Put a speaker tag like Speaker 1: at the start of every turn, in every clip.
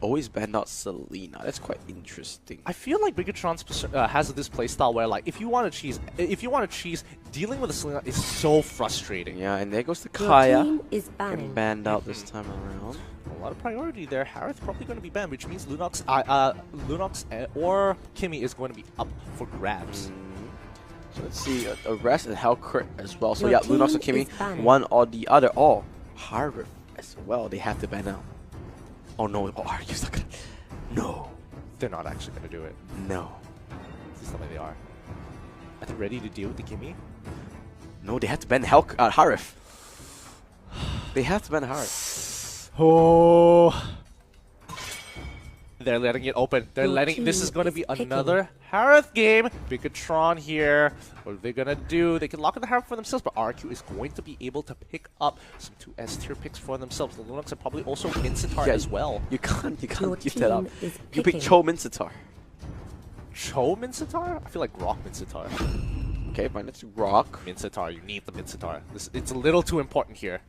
Speaker 1: always banned out Selena. That's quite interesting.
Speaker 2: I feel like Bigatron has this playstyle where, like, if you want to cheese, dealing with a Selena is so frustrating.
Speaker 1: Yeah, and there goes the Kaya.
Speaker 3: Is
Speaker 1: Getting banned out this time around.
Speaker 2: A lot of priority there. Harith probably going to be banned, which means Lunox or Kimmy is going to be up for grabs.
Speaker 1: So let's see, a rest and Hell Crit as well. So
Speaker 3: Your
Speaker 1: yeah, Lunox or
Speaker 3: team
Speaker 1: Kimmy,
Speaker 3: is banned.
Speaker 1: one or the other. Oh, Harith as well. They have to ban out. Oh no, oh, RRQ's not gonna. No.
Speaker 2: They're not actually going to do it.
Speaker 1: No.
Speaker 2: It's not like they are. Are they ready to deal with the Kimmy?
Speaker 1: No, they have to ban Harith. They have to ban Harith.
Speaker 2: Oh. They're letting it open. They're
Speaker 3: Your
Speaker 2: letting. This
Speaker 3: team
Speaker 2: is going to
Speaker 3: is
Speaker 2: be
Speaker 3: picking.
Speaker 2: another Harith game. Bigatron here. What are they going to do? They can lock in the Harith for themselves, but RRQ is going to be able to pick up some 2 S tier picks for themselves. The Lunox are probably also Mincetar as well.
Speaker 1: You can't
Speaker 3: Your
Speaker 1: give that up.
Speaker 3: team is
Speaker 1: You pick
Speaker 3: picking.
Speaker 1: Cho Mincetar.
Speaker 2: Cho Mincetar? I feel like Rock Mincetar.
Speaker 1: Okay, fine, let's rock.
Speaker 2: Mincetar, you need the Mincetar. It's a little too important here.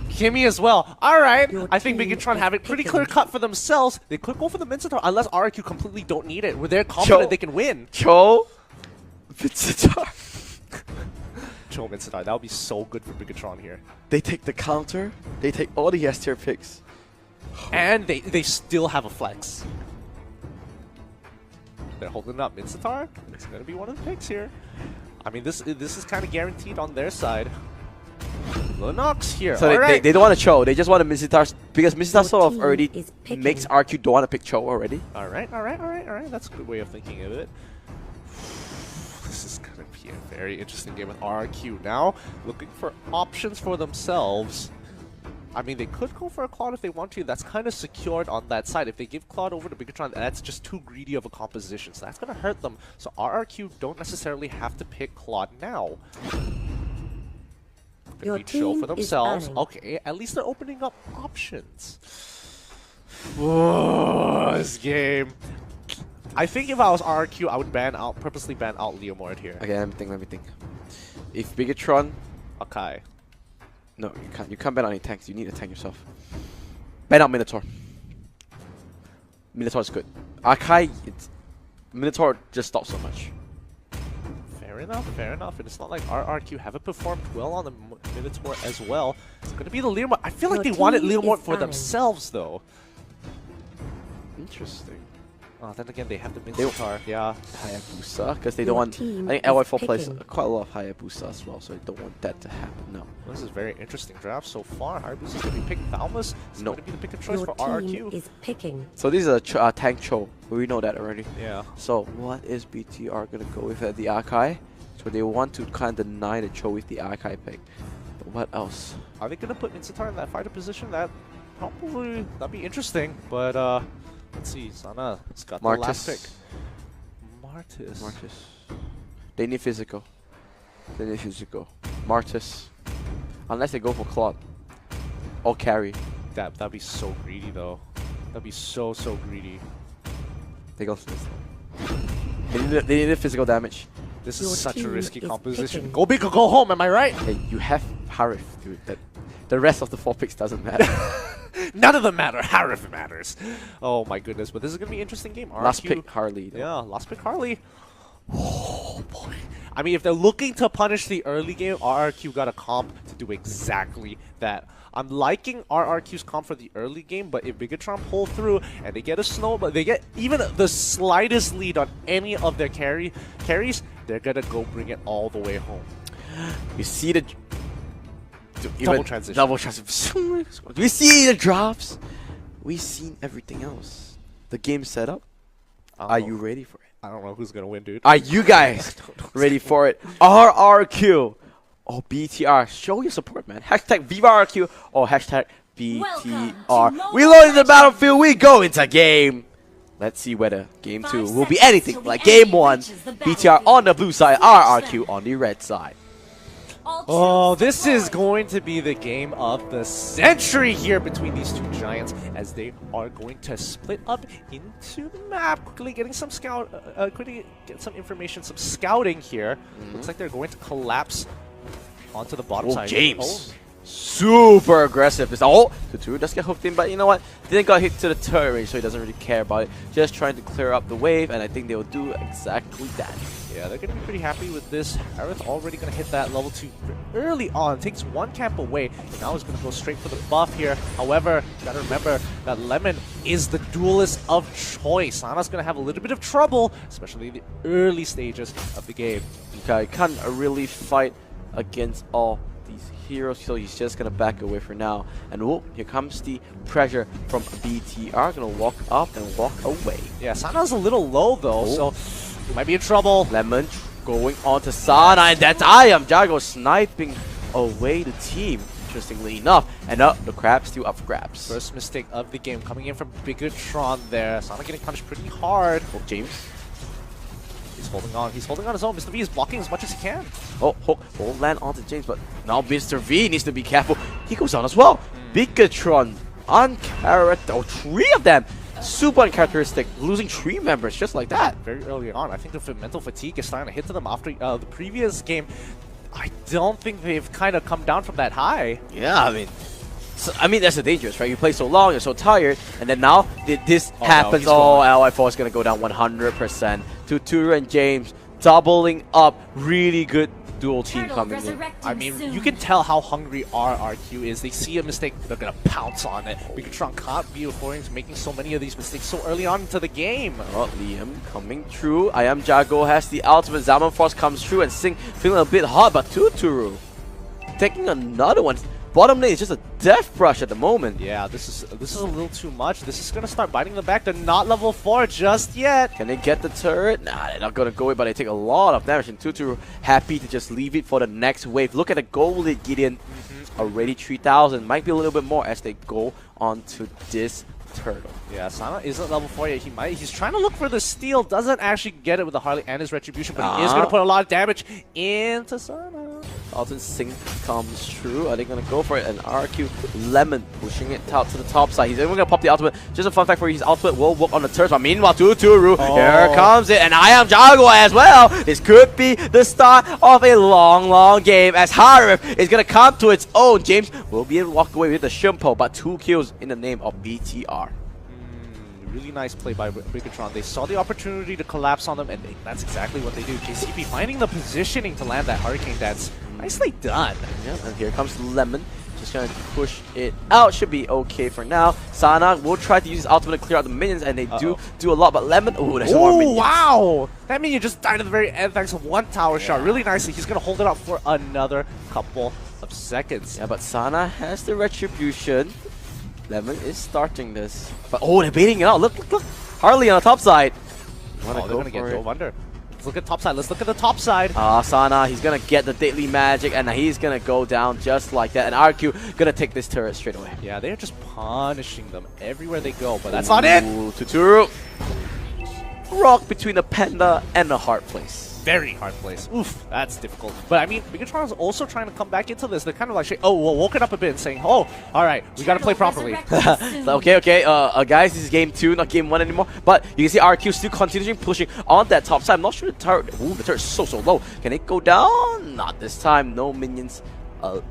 Speaker 2: Kimmy as well. Alright,
Speaker 3: Your
Speaker 2: I think
Speaker 3: team
Speaker 2: Bigatron
Speaker 3: is
Speaker 2: have it pretty
Speaker 3: picking.
Speaker 2: clear cut for themselves. They could go for the Mincetar unless RRQ completely don't need it. Where they're confident
Speaker 1: Cho.
Speaker 2: they can win.
Speaker 1: Cho Mincetar.
Speaker 2: Cho Mincetar, that would be so good for Bigatron here.
Speaker 1: They take the counter. They take all the S tier picks.
Speaker 2: And they still have a flex. They're holding up Mincetar. It's going to be one of the picks here. I mean, this is kind of guaranteed on their side. Lunox here.
Speaker 1: So
Speaker 2: Alright.
Speaker 1: they don't want to Cho. They just want to Mincetar because Mincetar
Speaker 3: Your
Speaker 1: sort of
Speaker 3: team
Speaker 1: already
Speaker 3: is picking.
Speaker 1: makes RQ don't want to pick Cho already.
Speaker 2: Alright. That's a good way of thinking of it. This is going to be a very interesting game with RRQ now. Looking for options for themselves. I mean, they could go for a Claude if they want to. That's kind of secured on that side. If they give Claude over to Bigatron, that's just too greedy of a composition. So that's going to hurt them. So RRQ don't necessarily have to pick Claude now.
Speaker 3: Your
Speaker 2: Need show
Speaker 3: team
Speaker 2: for
Speaker 3: is
Speaker 2: themselves.
Speaker 3: banning.
Speaker 2: Okay, at least they're opening up options. Whoa, this game. I think if I was RRQ, I would purposely ban out Leomord here.
Speaker 1: Okay, let me think. If Bigatron,
Speaker 2: Okay.
Speaker 1: no, you can't. You can't ban out any tanks. You need a tank yourself. Ban out Minotaur. Minotaur is good. Akai, Minotaur just stops so much.
Speaker 2: Fair enough. And it's not like RRQ haven't performed well on the Minotaur as well. It's going to be the Leomord. I feel like
Speaker 3: Your
Speaker 2: they wanted
Speaker 3: team
Speaker 2: Leomord
Speaker 3: is
Speaker 2: for
Speaker 3: banning.
Speaker 2: themselves, though.
Speaker 1: Interesting.
Speaker 2: Then again, they have the Minotaur. Yeah.
Speaker 1: Hayabusa, because they
Speaker 3: Your
Speaker 1: don't want.
Speaker 3: team
Speaker 1: I think
Speaker 3: is
Speaker 1: LY4 plays
Speaker 3: picking.
Speaker 1: quite a lot of Hayabusa as well, so they don't want that to happen. No.
Speaker 2: This is a very interesting draft so far. Hayabusa's going to be picking Thalmus. It's
Speaker 1: No.
Speaker 2: going to be the pick of choice
Speaker 3: Your
Speaker 2: for
Speaker 3: team
Speaker 2: RRQ.
Speaker 3: is picking.
Speaker 1: So this is a tank Cho. We know that already.
Speaker 2: Yeah.
Speaker 1: So what is BTR gonna go with at the Akai? So they want to kind of deny the Cho with the Akai pick. But what else?
Speaker 2: Are they going to put Mincetar in that fighter position? That'd be interesting. But let's see. Sana's got the last pick.
Speaker 1: Martis.
Speaker 2: Martis.
Speaker 1: They need physical. Martis. Unless they go for Claude. Or carry.
Speaker 2: That'd be so greedy though. That'd be so greedy.
Speaker 1: They go for this. They need the physical damage.
Speaker 2: This
Speaker 3: Your
Speaker 2: is such a
Speaker 3: team
Speaker 2: risky
Speaker 3: is
Speaker 2: composition.
Speaker 3: picking.
Speaker 2: Go big or go home, am I right?
Speaker 1: Hey, you have Harith, dude. The rest of the 4 picks doesn't matter.
Speaker 2: None of them matter. Harith matters. Oh my goodness, but this is gonna be an interesting game.
Speaker 1: Last
Speaker 2: RRQ
Speaker 1: pick Harley. Though.
Speaker 2: Yeah, last pick Harley. Oh boy. I mean, if they're looking to punish the early game, RRQ got a comp to do exactly that. I'm liking RRQ's comp for the early game, but if Bigatron pull through and they get a snowball, they get even the slightest lead on any of their carries, they're gonna go bring it all the way home.
Speaker 1: You see the
Speaker 2: Double transition.
Speaker 1: Double transition. We see the drops. We seen everything else. The game set up. Are you ready for it?
Speaker 2: I don't know who's gonna win, dude.
Speaker 1: Are you guys ready for it? RRQ or BTR? Show your support, man. Hashtag VivaRQ or hashtag BTR. We load in the battlefield. We go into game. Let's see whether game 2 will be anything like game 1. BTR on the blue side, RRQ on the red side.
Speaker 2: Oh, this is going to be the game of the century here between these two giants, as they are going to split up into the map, quickly getting some quickly get some information, some scouting here. Looks like they're going to collapse onto the bottom side.
Speaker 1: James. super aggressive. It's Tutu does get hooked in, but you know what? Didn't got hit to the turret range, so he doesn't really care about it. Just trying to clear up the wave, and I think they will do exactly that.
Speaker 2: Yeah, they're going to be pretty happy with this. Aerith already going to hit that level 2 early on. Takes one camp away, and now he's going to go straight for the buff here. However, you got to remember that Lemon is the duelist of choice. Sana's going to have a little bit of trouble, especially in the early stages of the game.
Speaker 1: Okay, can't really fight against all these heroes, so he's just gonna back away for now. And whoop, here comes the pressure from BTR. Gonna walk up and walk away.
Speaker 2: Yeah, Sana's a little low though, so he might be in trouble.
Speaker 1: Lemon going on to Sana, and that's Jago sniping away the team. Interestingly enough, and the crab still up for grabs.
Speaker 2: First mistake of the game coming in from Bigatron there. Sana getting punished pretty hard.
Speaker 1: Oh, James.
Speaker 2: He's holding on. He's holding on his own. Mr. V is blocking as much as he can.
Speaker 1: Oh, hook will land onto James, but now Mr. V needs to be careful. He goes on as well. Bigatron, three of them. Super uncharacteristic, losing 3 members just like that.
Speaker 2: Very early on. I think the mental fatigue is starting to hit to them after the previous game. I don't think they've kind of come down from that high.
Speaker 1: Yeah, I mean that's the dangerous, right? You play so long, you're so tired, and then now this happens.
Speaker 2: No,
Speaker 1: LI4 is gonna go down 100%. Tutu and James doubling up. Really good dual team coming in.
Speaker 2: I mean, you can tell how hungry RRQ is. They see a mistake, they're gonna pounce on it. Bigatron can't be affording to making so many of these mistakes so early on into the game.
Speaker 1: Oh, Liam coming through. Jago has the ultimate. Zaman Force comes through, and Sing feeling a bit hot, but Tuturu taking another one. Bottom lane is just a death brush at the moment.
Speaker 2: Yeah, this is a little too much. This is gonna start biting them back. They're not level 4 just yet.
Speaker 1: Can they get the turret? Nah, they're not gonna go it, but they take a lot of damage. And Tutu happy to just leave it for the next wave. Look at the gold Gideon. Already 3,000. Might be a little bit more as they go onto this turtle.
Speaker 2: Yeah, Sana isn't level 4 yet. He's trying to look for the steal. Doesn't actually get it with the Harley and his retribution, but he is gonna put a lot of damage into Sana.
Speaker 1: Alton Sing comes through. Are they going to go for it? And RRQ Lemon pushing it out to the top side. He's even going to pop the ultimate. Just a fun fact for you, his ultimate will work on the turret. But meanwhile, Tuturu, here comes it. And Jago as well. This could be the start of a long, long game as Harif is going to come to its own. James will be able to walk away with the Shimpo, but 2 kills in the name of BTR.
Speaker 2: Really nice play by Bigatron. They saw the opportunity to collapse on them, and that's exactly what they do. JCP finding the positioning to land that Hurricane Dance. Nicely done.
Speaker 1: Yeah, and here comes Lemon. Just going to push it out. Should be okay for now. Sana will try to use his ultimate to clear out the minions, and they do a lot. But Lemon, there's more minions.
Speaker 2: Wow! That minion just died at the very end thanks to one tower shot. Really nicely. He's going to hold it up for another couple of seconds.
Speaker 1: Yeah, but Sana has the retribution. Lemon is starting this. But they're baiting it out. Look. Harley on the top side.
Speaker 2: They're going to get dove under. Let's look at top side. Let's look at the top side.
Speaker 1: Sana, he's going to get the deadly magic, and he's going to go down just like that. And RQ going to take this turret straight away.
Speaker 2: Yeah, they're just punishing them everywhere they go, but that's not it.
Speaker 1: Tuturu. Rock between the Panda and the hard place.
Speaker 2: Very hard place. Oof, that's difficult. But I mean, Bigatron is also trying to come back into this. They're kind of like, woken up a bit and saying, all right, we got to play properly.
Speaker 1: Okay, guys, this is game 2, not game 1 anymore. But you can see RQ still continuing pushing on that top side. I'm not sure the turret. The turret is so low. Can it go down? Not this time. No minions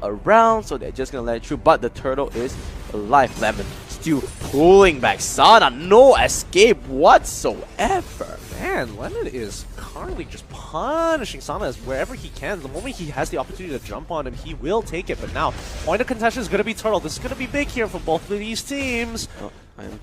Speaker 1: around, so they're just gonna let it through. But the turtle is alive. Lemon still pulling back. Sana, no escape whatsoever.
Speaker 2: Man, Lemon is currently just punishing Sana as wherever he can. The moment he has the opportunity to jump on him, he will take it. But now, point of contention is going to be Turtle. This is going to be big here for both of these teams.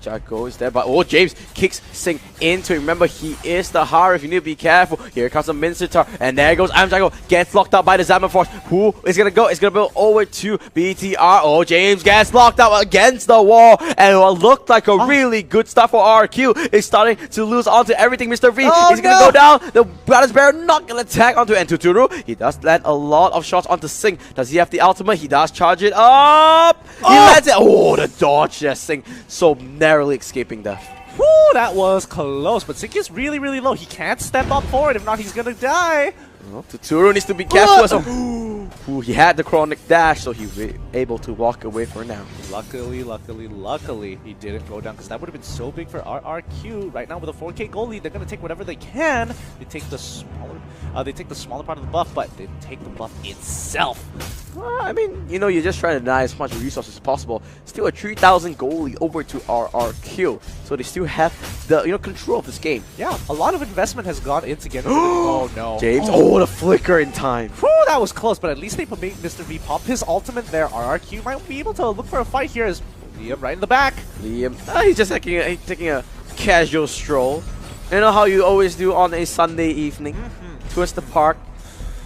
Speaker 1: Jago is there, but James kicks Sing into it. Remember, he is the Harif. You need to be careful. Here comes the Mincetar, and there goes Jago. Gets locked up by the Zaman Force. Who is going to go? It's going to go over to BTR. James gets locked up against the wall, and what looked like a really good start for RQ is starting to lose onto everything. Mr. V is going to go down. The Brothers Bear not going to tag onto it. And Tuturu, he does land a lot of shots onto Sing. Does he have the ultimate? He does charge it up. He lands it. The dodge. Yes, Sing so narrowly escaping death.
Speaker 2: Woo, that was close, but Sync is really, really low. He can't step up forward, if not he's gonna die.
Speaker 1: Well, Tuturu needs to be careful. Ooh, he had the chronic dash, so he was able to walk away for now.
Speaker 2: Luckily, he didn't go down, because that would have been so big for RRQ. Right now, with a 4K goal lead, they're going to take whatever they can. They take the smaller part of the buff, but they take the buff itself.
Speaker 1: Well, I mean, you know, you're just trying to deny as much resources as possible. Still a 3,000 goal lead over to RRQ, so they still have the control of this game.
Speaker 2: Yeah, a lot of investment has gone into getting. Oh no,
Speaker 1: James! Oh, the flicker in time.
Speaker 2: Whew, that was close, but at least they made Mr. V pop his ultimate there. RRQ might be able to look for a fight here as Liam right in the back.
Speaker 1: Liam, he's just taking a casual stroll. You know how you always do on a Sunday evening, towards the park.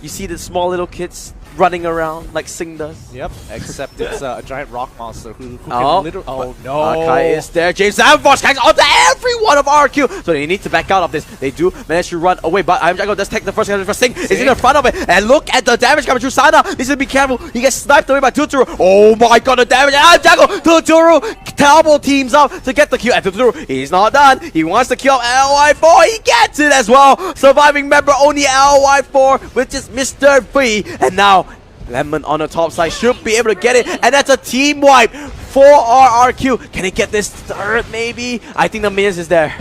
Speaker 1: You see the small little kids running around like Sing does.
Speaker 2: Yep, except it's a giant rock monster who can literally. Oh no!
Speaker 1: Arkai is there. James Zamvosh hangs onto every one of RQ, so they need to back out of this. They do manage to run away, but I'm Jago does take the first hit for Sing. Is in the front of it, and look at the damage coming through. Sana needs to be careful. He gets sniped away by Tuturu. Oh my god, the damage! And Jago Tuturu double teams up to get the kill. And Tuturu, he's not done. He wants to kill LY4. He gets it as well. Surviving member only LY4, which is Mr. V, and now Lemon on the top side should be able to get it, and that's a team wipe for RRQ. Can he get this third, maybe? I think the minions is there.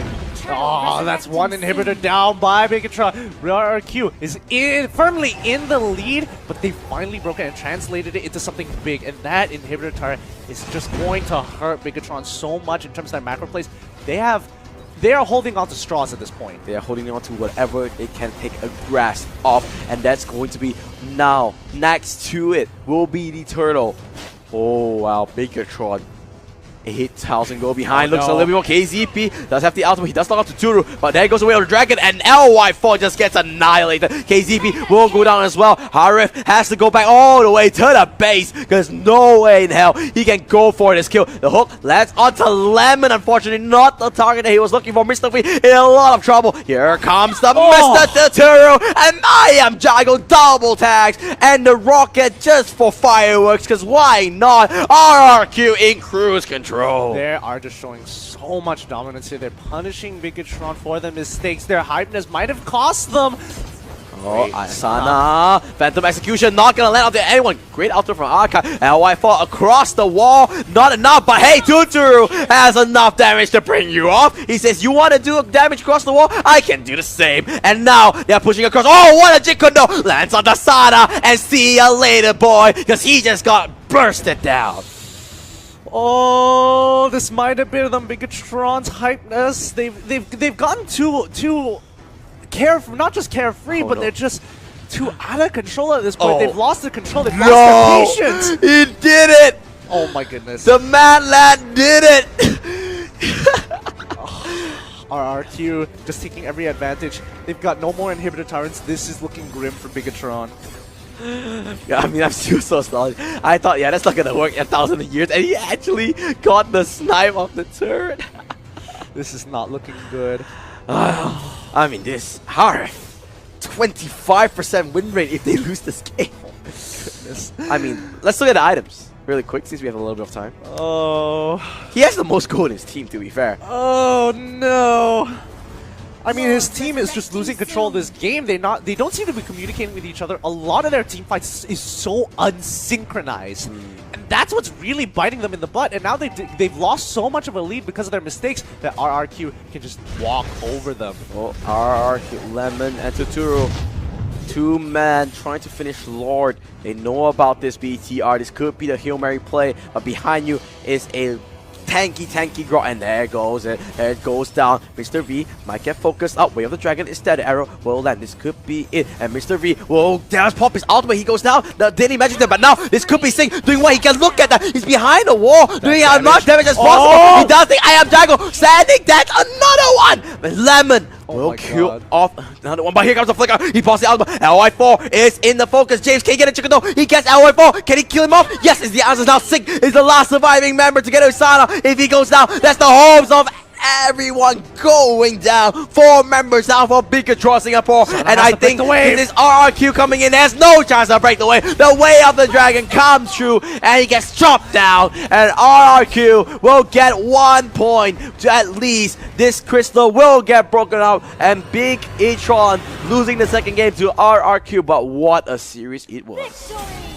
Speaker 2: Oh, that's one inhibitor down by Megatron. RRQ is firmly in the lead, but they finally broke it and translated it into something big, and that inhibitor turret is just going to hurt Megatron so much in terms of their macro plays. They are holding on to straws at this point.
Speaker 1: They are holding on to whatever they can take a grasp of, and that's going to be now. Next to it will be the turtle. Oh wow, Megatron. 8,000 go behind, looks a little bit more. KZP does have the ultimate, he does knock out to Turu, but there goes away with the dragon, and LY4 just gets annihilated. KZP will go down as well. Harif has to go back all the way to the base, because no way in hell he can go for this kill. The hook lands onto Lemon, unfortunately not the target that he was looking for. Mr. V in a lot of trouble. Here comes the Mr. Turu, and I am Jago double tags, and the rocket just for fireworks, because why not? RRQ in cruise control.
Speaker 2: They are just showing so much dominance here. They're punishing Bigatron for their mistakes. Their hypeness might have cost them.
Speaker 1: Oh, Asana. Phantom Execution not gonna land onto anyone. Great outthrow from Arkai. LY4 across the wall. Not enough, but hey, Tuturu has enough damage to bring you off. He says, you want to do damage across the wall? I can do the same. And now they're pushing across. Oh, what a Jikundo. Lands on the Sana. And see ya later, boy. Because he just got bursted down.
Speaker 2: Oh, this might have been them Bigatron's hypeness. They've gotten too not just carefree, but they're just too out of control at this point. They've lost their control. They've lost their patience.
Speaker 1: He did it.
Speaker 2: Oh my goodness.
Speaker 1: The mad lad did it.
Speaker 2: RRQ just taking every advantage. They've got no more inhibitor turrets. This is looking grim for Bigatron.
Speaker 1: Yeah, I mean, I'm still so nostalgic. I thought, yeah, that's not gonna work in 1,000 years, and he actually got the snipe of the turret.
Speaker 2: This is not looking good.
Speaker 1: I mean, this Harif, 25% win rate if they lose this game. Oh my goodness. I mean, let's look at the items really quick since we have a little bit of time.
Speaker 2: Oh,
Speaker 1: he has the most gold in his team, to be fair.
Speaker 2: Oh no. I mean, his team is just losing control of this game. They don't seem to be communicating with each other. A lot of their team fights is so unsynchronized. And that's what's really biting them in the butt. And now they've lost so much of a lead because of their mistakes that RRQ can just walk over them.
Speaker 1: Oh, RRQ, Lemon, and Tuturu. Two men trying to finish Lord. They know about this BTR. This could be the Hail Mary play. But behind you is a tanky Grot, and there it goes. There it goes down. Mr. V might get focused up. Way of the Dragon instead. The arrow will land. This could be it. And Mr. V will down pop his ultimate. He goes down. The Daily Magic there, but now this could be Sing doing what he can. Look at that. He's behind the wall, doing as much damage as possible. He does think I am Jago. Standing dead. Another one. But Lemon will kill off another one, but here comes the flicker. He passes the ultimate. LY4 is in the focus. James can't get a chicken though. He gets LY4. Can he kill him off? Yes, is the answer. Now Sing is the last surviving member to get Osana. If he goes down, that's the hopes of everyone going down. 4 members out for BTR Singapore.
Speaker 2: Sana
Speaker 1: And
Speaker 2: has
Speaker 1: I
Speaker 2: to break
Speaker 1: think
Speaker 2: the wave.
Speaker 1: this is RRQ coming in. There's no chance to break the wave. The way of the dragon comes true, and he gets chopped down. And RRQ will get 1 point to at least. This crystal will get broken up, and Big E-tron losing the second game to RRQ. But what a series it was.
Speaker 3: Victory!